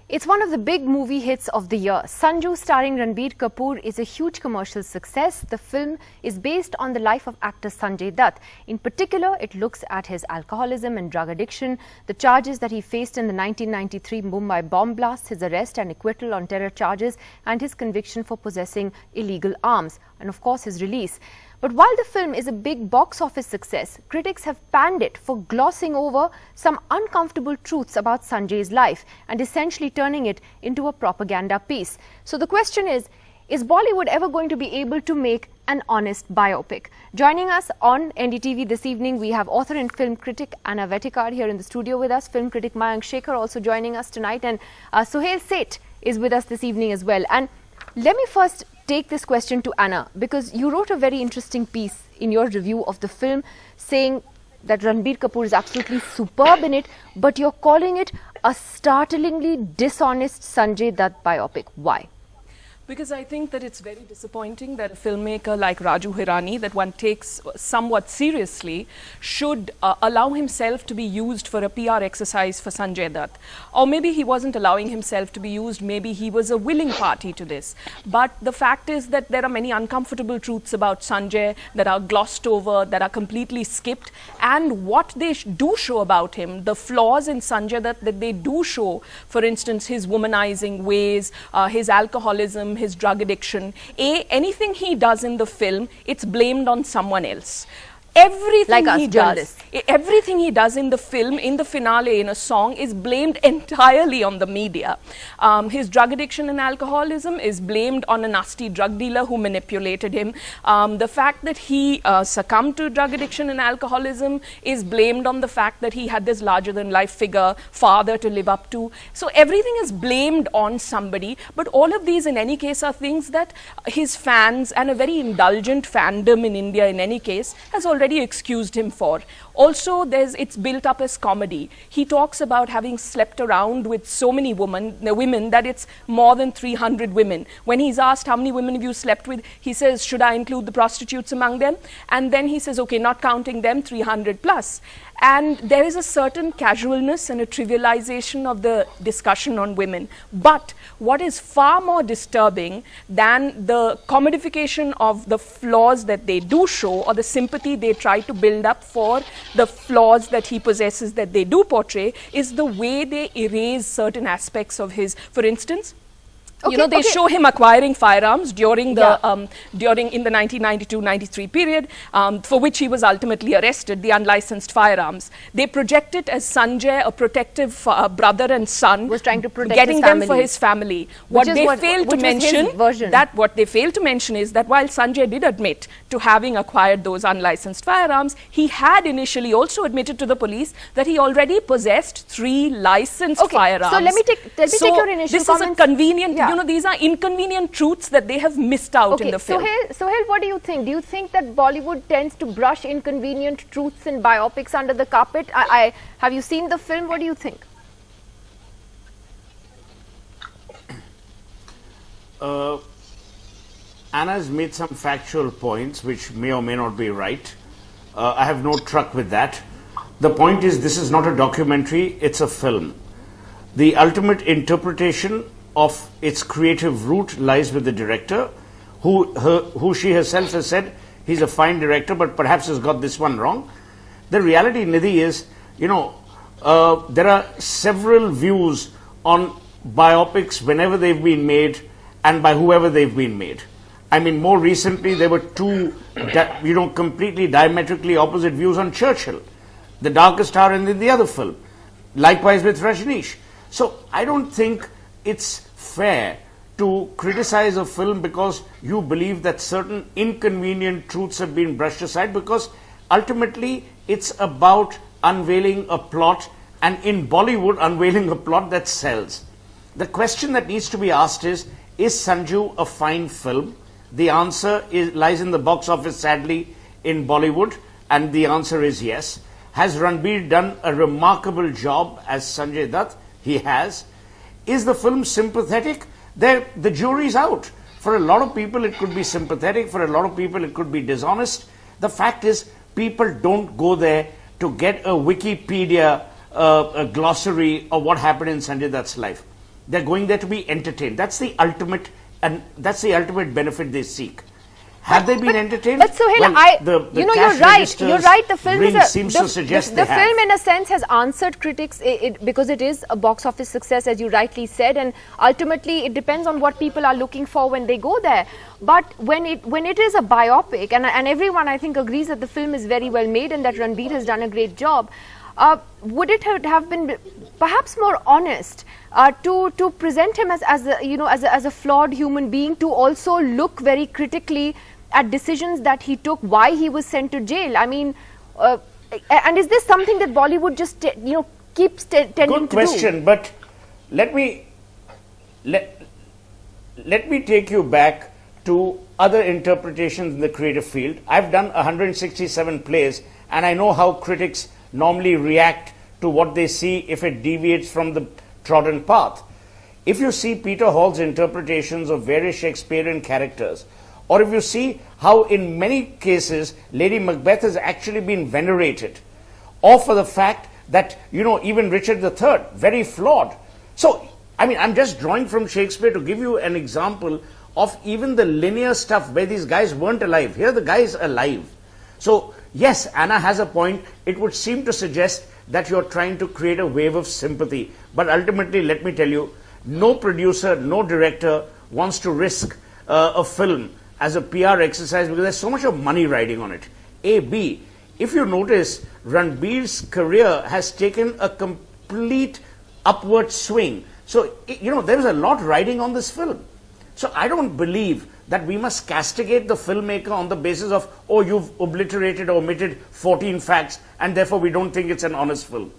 It's one of the big movie hits of the year. Sanju, starring Ranbir Kapoor, is a huge commercial success. The film is based on the life of actor Sanjay Dutt. In particular, it looks at his alcoholism and drug addiction, the charges that he faced in the 1993 Mumbai bomb blast, his arrest and acquittal on terror charges, and his conviction for possessing illegal arms, and of course his release. But while the film is a big box office success, critics have panned it for glossing over some uncomfortable truths about Sanjay's life and essentially turning it into a propaganda piece. So the question is Bollywood ever going to be able to make an honest biopic? Joining us on NDTV this evening, we have author and film critic Anna Vetikar here in the studio with us, film critic Mayank Shekhar also joining us tonight, and Suhail Seth is with us this evening as well. And let me first take this question to Anna, because you wrote a very interesting piece in your review of the film saying that Ranbir Kapoor is absolutely superb in it, but you're calling it a startlingly dishonest Sanjay Dutt biopic. Why? Because I think that it's very disappointing that a filmmaker like Raju Hirani, that one takes somewhat seriously, should allow himself to be used for a PR exercise for Sanjay Dutt. Or maybe he wasn't allowing himself to be used, maybe he was a willing party to this. But the fact is that there are many uncomfortable truths about Sanjay that are glossed over, that are completely skipped. And what they do show about him, the flaws in Sanjay Dutt that they do show, for instance, his womanizing ways, his alcoholism, his drug addiction, anything he does in the film, it's blamed on someone else. Everything everything he does in the film, in the finale, in a song, is blamed entirely on the media. His drug addiction and alcoholism is blamed on a nasty drug dealer who manipulated him. The fact that he succumbed to drug addiction and alcoholism is blamed on the fact that he had this larger-than-life figure, father to live up to. So everything is blamed on somebody, but all of these in any case are things that his fans, and a very indulgent fandom in India in any case, has already excused him for. Also, it's built up as comedy. He talks about having slept around with so many women that it's more than 300 women. When he's asked how many women have you slept with, he says, should I include the prostitutes among them? And then he says, okay, not counting them, 300 plus. And there is a certain casualness and a trivialization of the discussion on women. But what is far more disturbing than the commodification of the flaws that they do show, or the sympathy they try to build up for the flaws that he possesses that they do portray, is the way they erase certain aspects of his. For instance, they show him acquiring firearms during the in the 1992-93 period, for which he was ultimately arrested, the unlicensed firearms. They project it as Sanjay, a protective brother and son, was trying to protect getting his them family. for his family. What they failed to mention is that while Sanjay did admit to having acquired those unlicensed firearms, he had initially also admitted to the police that he already possessed 3 licensed firearms. So let me take your initial comments. This is a convenient. These are inconvenient truths that they have missed out in the film. Suhail, what do you think? Do you think that Bollywood tends to brush inconvenient truths in biopics under the carpet? Have you seen the film? What do you think? Anna's made some factual points which may or may not be right. I have no truck with that. The point is, this is not a documentary, it's a film. The ultimate interpretation of its creative root lies with the director, who she herself has said he's a fine director, but perhaps has got this one wrong. The reality, Nidhi, is, there are several views on biopics whenever they've been made and by whoever they've been made. I mean, more recently there were 2, completely diametrically opposite views on Churchill, The Darkest Hour and the other film. Likewise with Rajneesh. So I don't think it's fair to criticize a film because you believe that certain inconvenient truths have been brushed aside, because ultimately it's about unveiling a plot, and in Bollywood, unveiling a plot that sells. The question that needs to be asked is Sanju a fine film? The answer lies in the box office, sadly, in Bollywood, and the answer is yes. Has Ranbir done a remarkable job as Sanjay Dutt? He has. Is the film sympathetic? The jury's out. For a lot of people, it could be sympathetic. For a lot of people, it could be dishonest. The fact is, people don't go there to get a Wikipedia a glossary of what happened in Sanjay Dutt's life. They're going there to be entertained. That's the ultimate, and that's the ultimate benefit they seek. Have they been entertained? But Sohail, well, you're right. You're right. The film seems to suggest the film, in a sense, has answered critics because it is a box office success, as you rightly said, and ultimately it depends on what people are looking for when they go there. But when it is a biopic, and everyone I think agrees that the film is very well made and that Ranbir has done a great job. Would it have been perhaps more honest to present him as a flawed human being, to also look very critically at decisions that he took, why he was sent to jail? I mean, and is this something that Bollywood just keeps tending to do? Good question, but let me take you back to other interpretations in the creative field. I've done 167 plays, and I know how critics normally react to what they see if it deviates from the trodden path. If you see Peter Hall's interpretations of various Shakespearean characters, or if you see how in many cases Lady Macbeth has actually been venerated, or for the fact that, even Richard III, very flawed. So, I mean, I'm just drawing from Shakespeare to give you an example of even the linear stuff where these guys weren't alive. Here the guy is alive. So, yes, Anna has a point. It would seem to suggest that you're trying to create a wave of sympathy. But ultimately, let me tell you, no producer, no director wants to risk a film as a PR exercise because there's so much of money riding on it. A. B. If you notice, Ranbir's career has taken a complete upward swing. So, there is a lot riding on this film. So I don't believe that we must castigate the filmmaker on the basis of, oh, you've obliterated or omitted 14 facts and therefore we don't think it's an honest film.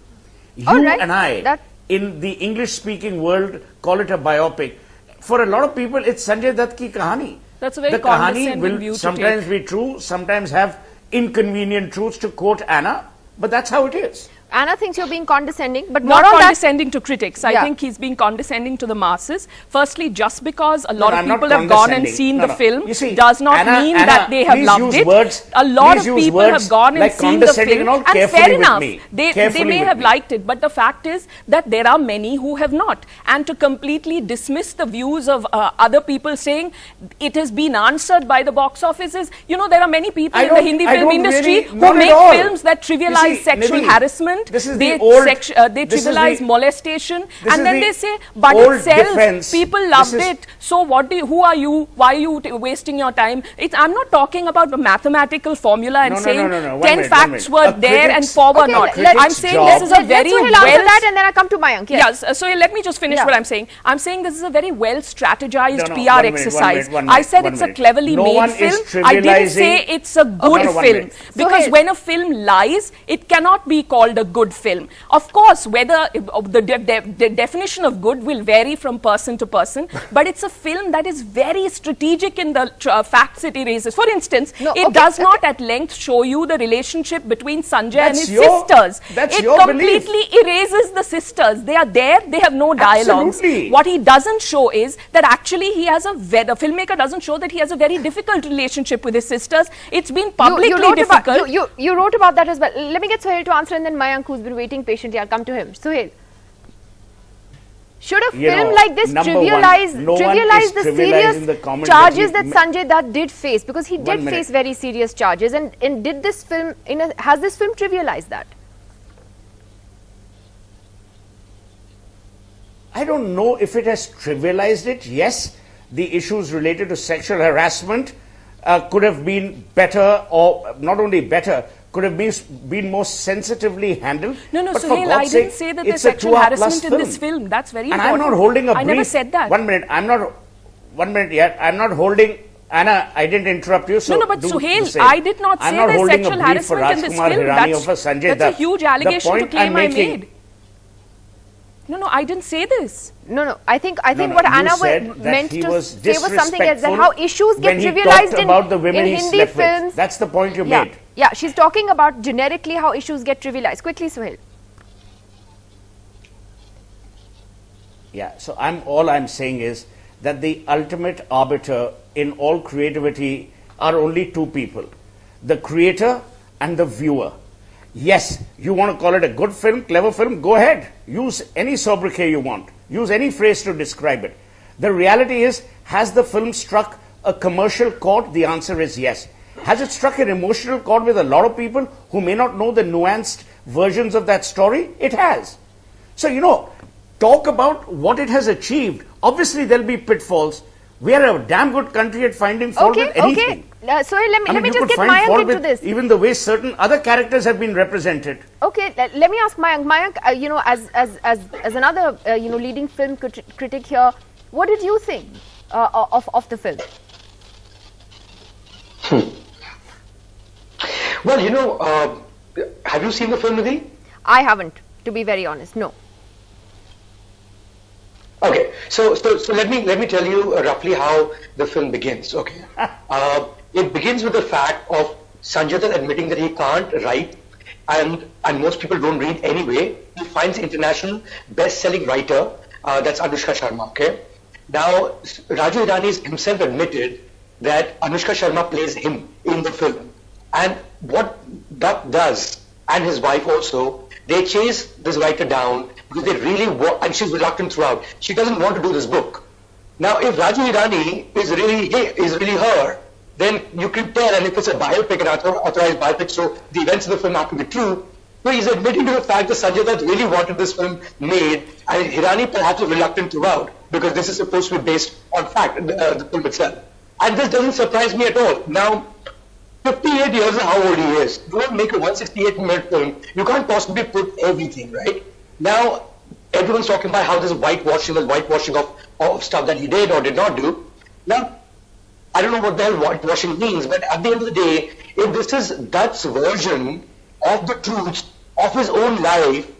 You and I, in the English-speaking world, call it a biopic. For a lot of people, it's Sanjay Dutt ki kahani. That's a very condescending view to take. Sometimes be true, sometimes have inconvenient truths, to quote Anna, but that's how it is. Anna thinks you're being condescending, but not condescending to critics. I think he's being condescending to the masses. Firstly, just because a lot of people have gone and seen the film does not mean that they have loved it. A lot of people have gone and seen the film, and fair enough, they may have liked it, but the fact is that there are many who have not. And to completely dismiss the views of other people saying it has been answered by the box offices, there are many people in the Hindi film industry who make films that trivialize sexual harassment. They trivialize molestation, and then they say, but it sells, people loved it, so who are you, why are you wasting your time? I'm not talking about a mathematical formula and saying 10 facts were there and 4 were not. I'm saying this is a very well... that and then I come to Mayank. Yes, so let me just finish what I'm saying. I'm saying this is a very well strategized PR exercise. I said it's a cleverly made film. I didn't say it's a good film. Because when a film lies, it cannot be called a good film. Of course, whether the definition of good will vary from person to person, but it's a film that is very strategic in the facts it erases. For instance, it does not at length show you the relationship between Sanjay and his sisters. It completely erases the sisters. They are there, they have no dialogues. Absolutely. What he doesn't show is that actually the filmmaker doesn't show that he has a very difficult relationship with his sisters. It's been publicly difficult. You wrote about that as well. Let me get Sohail to answer, and then Mayank, who's been waiting patiently, I'll come to him. Sohail, should a film like this trivialize the serious charges that Sanjay Dutt did face? Because he did face very serious charges, and did this film, has this film trivialized that? I don't know if it has trivialized it. Yes, the issues related to sexual harassment could have been better, or not only better, could have been more sensitively handled. No, Sohail, I didn't say that there's sexual harassment in this film. That's very important. And I'm not holding a brief. I never said that. 1 minute. I'm not holding. Anna, I didn't interrupt you. So no, but Sohail, I did not say there's sexual harassment in this film. That's a huge allegation to claim I made. No, I didn't say this. No, I think what Anna meant to say was something else, that how issues get trivialized in Hindi films. That's the point you made. Yeah, she's talking about generically how issues get trivialized. Quickly, Sohail. Yeah, so all I'm saying is that the ultimate arbiter in all creativity are only two people, the creator and the viewer. Yes, you want to call it a good film, clever film, go ahead. Use any sobriquet you want. use any phrase to describe it. The reality is, has the film struck a commercial chord? The answer is yes. Has it struck an emotional chord with a lot of people who may not know the nuanced versions of that story? It has. So, you know, talk about what it has achieved. Obviously, there'll be pitfalls. We are a damn good country at finding fault with anything. Okay. Sorry, let me just get find Mayank fault into with this. Even the way certain other characters have been represented. Okay, let me ask Mayank. Mayank, you know, as another you know, leading film critic here, what did you think of the film? Well, you know, have you seen the film, Nidhi? I haven't, to be very honest. No. Okay, so let me tell you roughly how the film begins. Okay, it begins with the fact of Sanjay Dutt admitting that he can't write, and most people don't read anyway. He finds international best-selling writer, that's Anushka Sharma. Okay, now Raju Hirani himself admitted that Anushka Sharma plays him in the film, and what Dutt does, and his wife also, they chase this writer down because they really want, and she's reluctant throughout. She doesn't want to do this book. Now, if Raju Hirani is really her, then you can tell, and if it's a biopic, an authorized biopic, so the events of the film have to be true. So he's admitting to the fact that Sanjay Dutt really wanted this film made, and Hirani perhaps was reluctant throughout because this is supposed to be based on fact, the film itself. And this doesn't surprise me at all. Now, 58 years is how old he is. You don't make a 168-minute film. You can't possibly put everything, right? Now, everyone's talking about how this whitewashing of stuff that he did or did not do. Now, I don't know what the hell whitewashing means, but at the end of the day, if this is Dutt's version of the truth of his own life,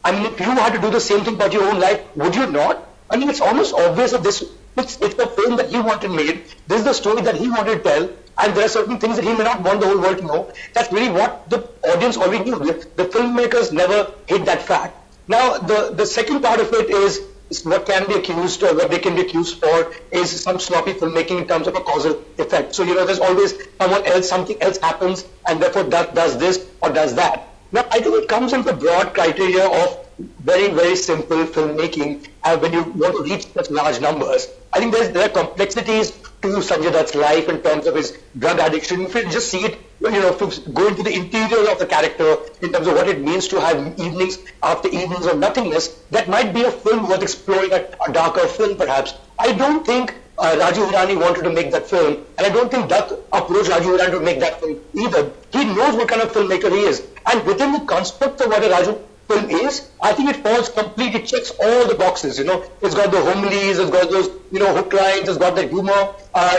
I mean, if you had to do the same thing about your own life, would you not? I mean, it's almost obvious that it's the film that he wanted made. This is the story that he wanted to tell. And there are certain things that he may not want the whole world to know. That's really what the audience already knew. The filmmakers never hid that fact. Now, the second part of it is what can be accused, or what they can be accused for, is some sloppy filmmaking in terms of a causal effect. So, you know, there's always something else happens, and therefore that does this or does that. Now, I think it comes into the broad criteria of very, very simple filmmaking when you want to reach such large numbers. I think there are complexities to Sanjay Dutt's life in terms of his drug addiction. If you just see it, you know, if you go into the interior of the character in terms of what it means to have evenings after evenings of nothingness, that might be a film worth exploring, a darker film perhaps. I don't think Raju Hirani wanted to make that film, and I don't think Dutt approached Raju Hirani to make that film either. He knows what kind of filmmaker he is, and within the construct of what a Raju film is, I think it falls complete. It checks all the boxes. You know, it's got the homilies, it's got those, you know, hook lines, it's got the humor.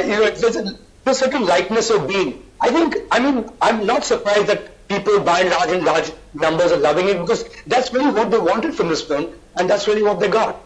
You know, there's a certain lightness of being. I'm not surprised that people by and large in large numbers are loving it, because that's really what they wanted from this film, and that's really what they got.